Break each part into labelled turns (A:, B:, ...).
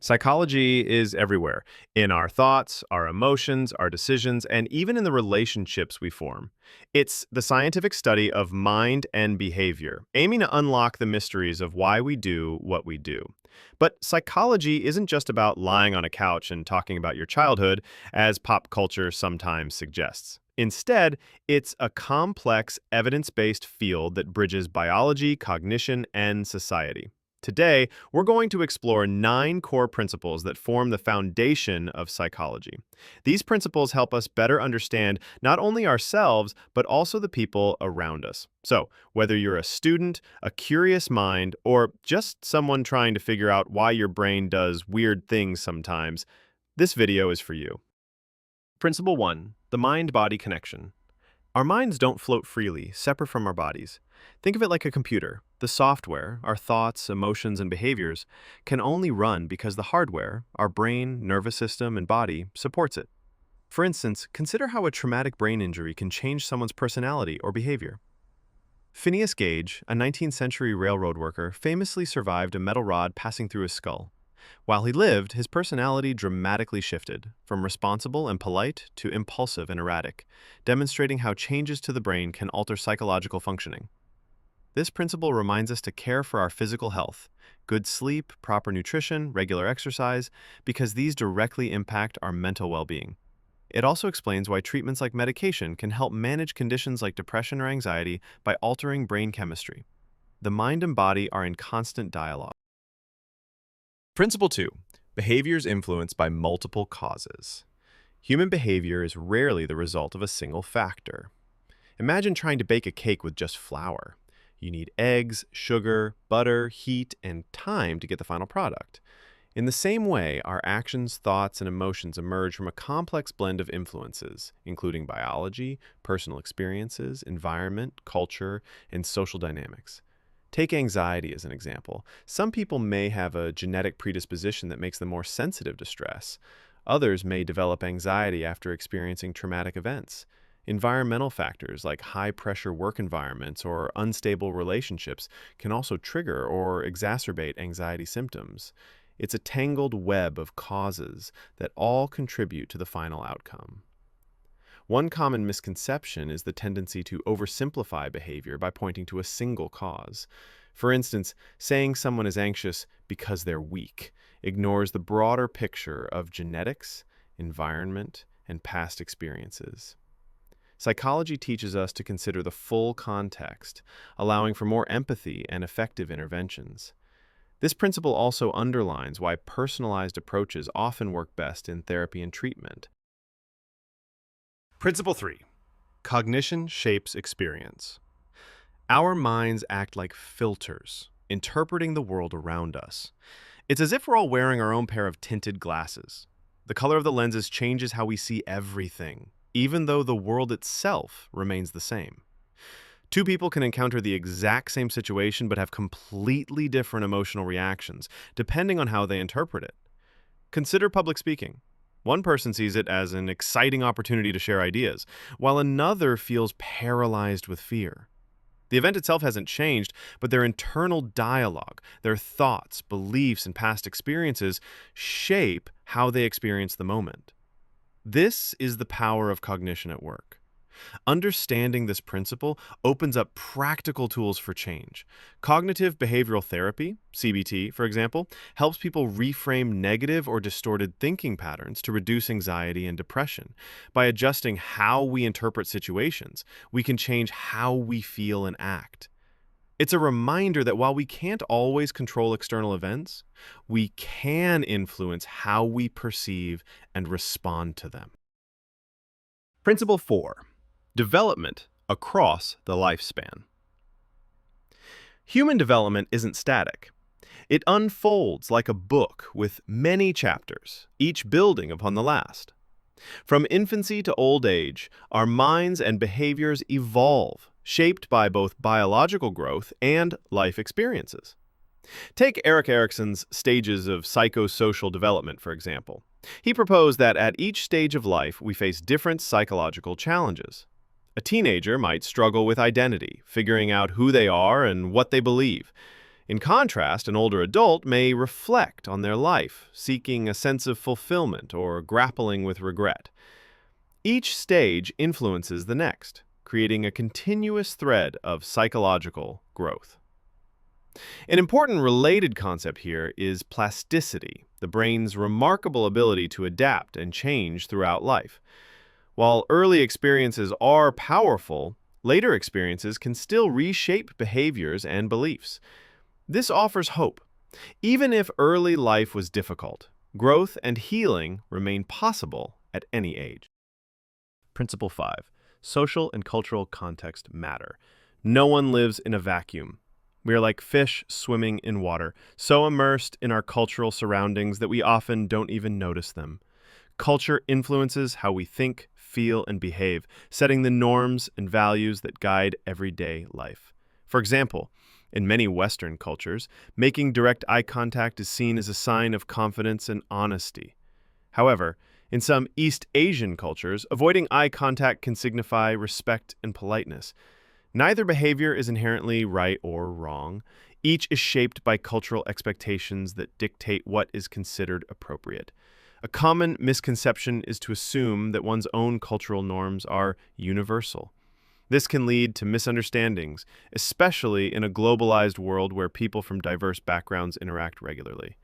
A: Psychology is everywhere, in our thoughts, our emotions, our decisions, and even in the relationships we form. It's the scientific study of mind and behavior, aiming to unlock the mysteries of why we do what we do. But psychology isn't just about lying on a couch and talking about your childhood, as pop culture sometimes suggests. Instead, it's a complex, evidence-based field that bridges biology, cognition, and society. Today, we're going to explore 9 core principles that form the foundation of psychology. These principles help us better understand not only ourselves, but also the people around us. So, whether you're a student, a curious mind, or just someone trying to figure out why your brain does weird things sometimes, this video is for you. Principle 1, the mind-body connection. Our minds don't float freely, separate from our bodies. Think of it like a computer. The software, our thoughts, emotions, and behaviors, can only run because the hardware, our brain, nervous system, and body, supports it. For instance, consider how a traumatic brain injury can change someone's personality or behavior. Phineas Gage, a 19th century railroad worker, famously survived a metal rod passing through his skull. While he lived, his personality dramatically shifted, from responsible and polite to impulsive and erratic, demonstrating how changes to the brain can alter psychological functioning. This principle reminds us to care for our physical health, good sleep, proper nutrition, regular exercise, because these directly impact our mental well-being. It also explains why treatments like medication can help manage conditions like depression or anxiety by altering brain chemistry. The mind and body are in constant dialogue. Principle 2. Behaviors influenced by multiple causes. Human behavior is rarely the result of a single factor. Imagine trying to bake a cake with just flour. You need eggs, sugar, butter, heat, and time to get the final product. In the same way, our actions, thoughts, and emotions emerge from a complex blend of influences, including biology, personal experiences, environment, culture, and social dynamics. Take anxiety as an example. Some people may have a genetic predisposition that makes them more sensitive to stress. Others may develop anxiety after experiencing traumatic events. Environmental factors like high-pressure work environments or unstable relationships can also trigger or exacerbate anxiety symptoms. It's a tangled web of causes that all contribute to the final outcome. One common misconception is the tendency to oversimplify behavior by pointing to a single cause. For instance, saying someone is anxious because they're weak ignores the broader picture of genetics, environment, and past experiences. Psychology teaches us to consider the full context, allowing for more empathy and effective interventions. This principle also underlines why personalized approaches often work best in therapy and treatment. Principle 3. Cognition shapes experience. Our minds act like filters, interpreting the world around us. It's as if we're all wearing our own pair of tinted glasses. The color of the lenses changes how we see everything, even though the world itself remains the same. Two people can encounter the exact same situation but have completely different emotional reactions, depending on how they interpret it. Consider public speaking. One person sees it as an exciting opportunity to share ideas, while another feels paralyzed with fear. The event itself hasn't changed, but their internal dialogue, their thoughts, beliefs, and past experiences shape how they experience the moment. This is the power of cognition at work. Understanding this principle opens up practical tools for change. Cognitive behavioral therapy, CBT, for example, helps people reframe negative or distorted thinking patterns to reduce anxiety and depression. By adjusting how we interpret situations, we can change how we feel and act. It's a reminder that while we can't always control external events, we can influence how we perceive and respond to them. Principle 4. Development across the lifespan. Human development isn't static. It unfolds like a book with many chapters, each building upon the last. From infancy to old age, our minds and behaviors evolve, shaped by both biological growth and life experiences. Take Erik Erikson's stages of psychosocial development, for example. He proposed that at each stage of life, we face different psychological challenges. A teenager might struggle with identity, figuring out who they are and what they believe. In contrast, an older adult may reflect on their life, seeking a sense of fulfillment or grappling with regret. Each stage influences the next, creating a continuous thread of psychological growth. An important related concept here is plasticity, the brain's remarkable ability to adapt and change throughout life. While early experiences are powerful, later experiences can still reshape behaviors and beliefs. This offers hope. Even if early life was difficult, growth and healing remain possible at any age. Principle 5. Social and cultural context matter. No one lives in a vacuum. We are like fish swimming in water, so immersed in our cultural surroundings that we often don't even notice them. Culture influences how we think, feel, and behave, setting the norms and values that guide everyday life. For example, in many Western cultures, making direct eye contact is seen as a sign of confidence and honesty. However, in some East Asian cultures, avoiding eye contact can signify respect and politeness. Neither behavior is inherently right or wrong. Each is shaped by cultural expectations that dictate what is considered appropriate. A common misconception is to assume that one's own cultural norms are universal. This can lead to misunderstandings, especially in a globalized world where people from diverse backgrounds interact regularly.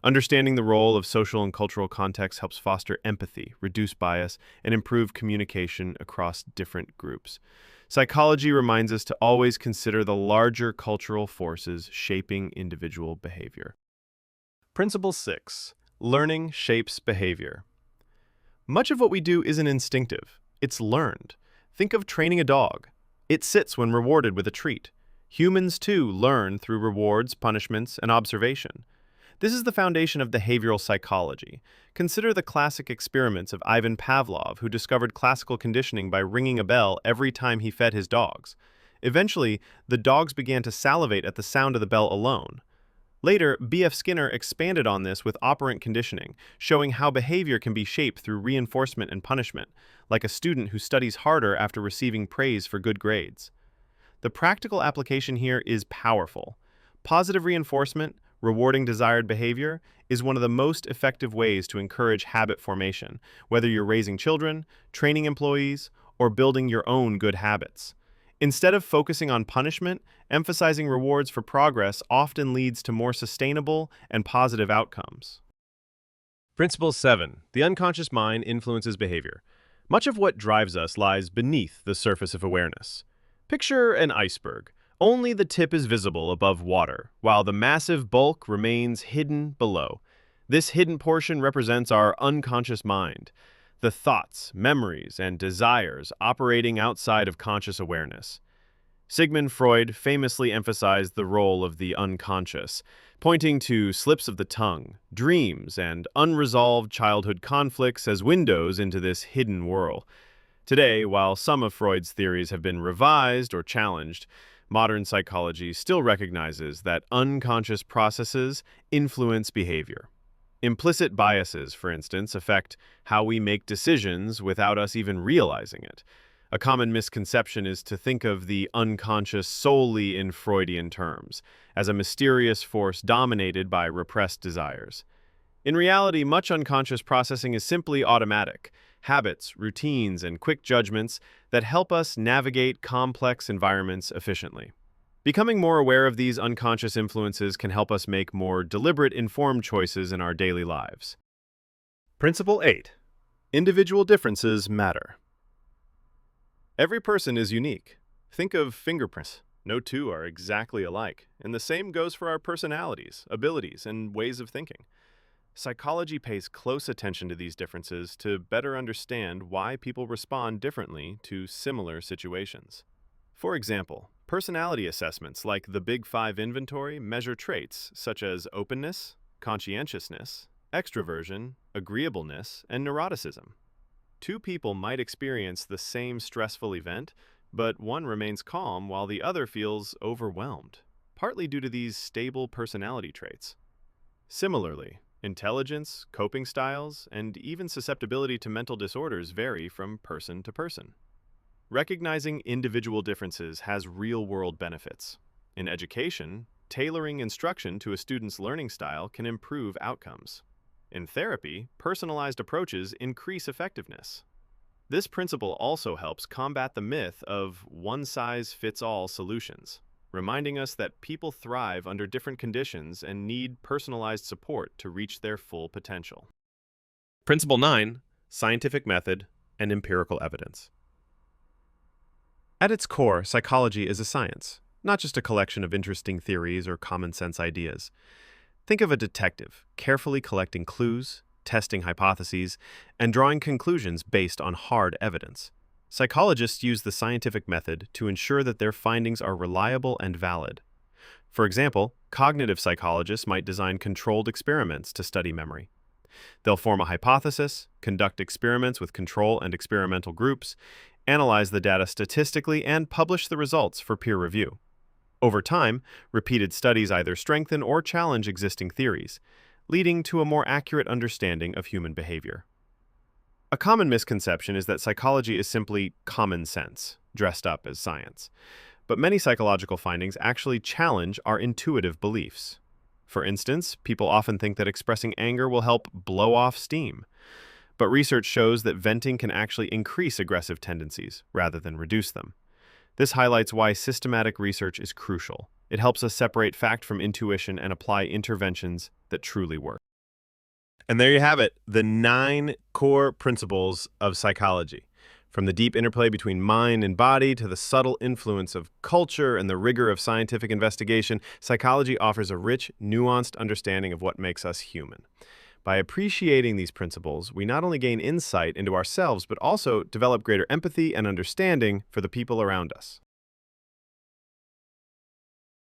A: Understanding the role of social and cultural context helps foster empathy, reduce bias, and improve communication across different groups. Psychology reminds us to always consider the larger cultural forces shaping individual behavior. Principle 6. Learning shapes behavior. Much of what we do isn't instinctive. It's learned. Think of training a dog. It sits when rewarded with a treat. Humans, too, learn through rewards, punishments, and observation. This is the foundation of behavioral psychology. Consider the classic experiments of Ivan Pavlov, who discovered classical conditioning by ringing a bell every time he fed his dogs. Eventually, the dogs began to salivate at the sound of the bell alone. Later, B.F. Skinner expanded on this with operant conditioning, showing how behavior can be shaped through reinforcement and punishment, like a student who studies harder after receiving praise for good grades. The practical application here is powerful. Positive reinforcement, rewarding desired behavior, is one of the most effective ways to encourage habit formation, whether you're raising children, training employees, or building your own good habits. Instead of focusing on punishment, emphasizing rewards for progress often leads to more sustainable and positive outcomes. Principle 7. The unconscious mind influences behavior. Much of what drives us lies beneath the surface of awareness. Picture an iceberg. Only the tip is visible above water, while the massive bulk remains hidden below. This hidden portion represents our unconscious mind, the thoughts, memories, and desires operating outside of conscious awareness. Sigmund Freud famously emphasized the role of the unconscious, pointing to slips of the tongue, dreams, and unresolved childhood conflicts as windows into this hidden world. Today, while some of Freud's theories have been revised or challenged, modern psychology still recognizes that unconscious processes influence behavior. Implicit biases, for instance, affect how we make decisions without us even realizing it. A common misconception is to think of the unconscious solely in Freudian terms, as a mysterious force dominated by repressed desires. In reality, much unconscious processing is simply automatic, habits, routines, and quick judgments that help us navigate complex environments efficiently. Becoming more aware of these unconscious influences can help us make more deliberate, informed choices in our daily lives. Principle 8. Individual differences matter. Every person is unique. Think of fingerprints. No two are exactly alike, and the same goes for our personalities, abilities, and ways of thinking. Psychology pays close attention to these differences to better understand why people respond differently to similar situations. For example, personality assessments like the Big Five inventory measure traits such as openness, conscientiousness, extroversion, agreeableness, and neuroticism. Two people might experience the same stressful event, but one remains calm while the other feels overwhelmed, partly due to these stable personality traits. Similarly, intelligence, coping styles, and even susceptibility to mental disorders vary from person to person. Recognizing individual differences has real-world benefits. In education, Tailoring instruction to a student's learning style can improve outcomes. In therapy, personalized approaches increase effectiveness. This principle also helps combat the myth of one-size-fits-all solutions, reminding us that people thrive under different conditions and need personalized support to reach their full potential. Principle 9, scientific method and empirical evidence. At its core, psychology is a science, not just a collection of interesting theories or common sense ideas. Think of a detective, carefully collecting clues, testing hypotheses, and drawing conclusions based on hard evidence. Psychologists use the scientific method to ensure that their findings are reliable and valid. For example, cognitive psychologists might design controlled experiments to study memory. They'll form a hypothesis, conduct experiments with control and experimental groups, analyze the data statistically, and publish the results for peer review. Over time, repeated studies either strengthen or challenge existing theories, leading to a more accurate understanding of human behavior. A common misconception is that psychology is simply common sense, dressed up as science. But many psychological findings actually challenge our intuitive beliefs. For instance, people often think that expressing anger will help blow off steam. But research shows that venting can actually increase aggressive tendencies rather than reduce them. This highlights why systematic research is crucial. It helps us separate fact from intuition and apply interventions that truly work. And there you have it, the 9 core principles of psychology. From the deep interplay between mind and body to the subtle influence of culture and the rigor of scientific investigation, psychology offers a rich, nuanced understanding of what makes us human. By appreciating these principles, we not only gain insight into ourselves, but also develop greater empathy and understanding for the people around us.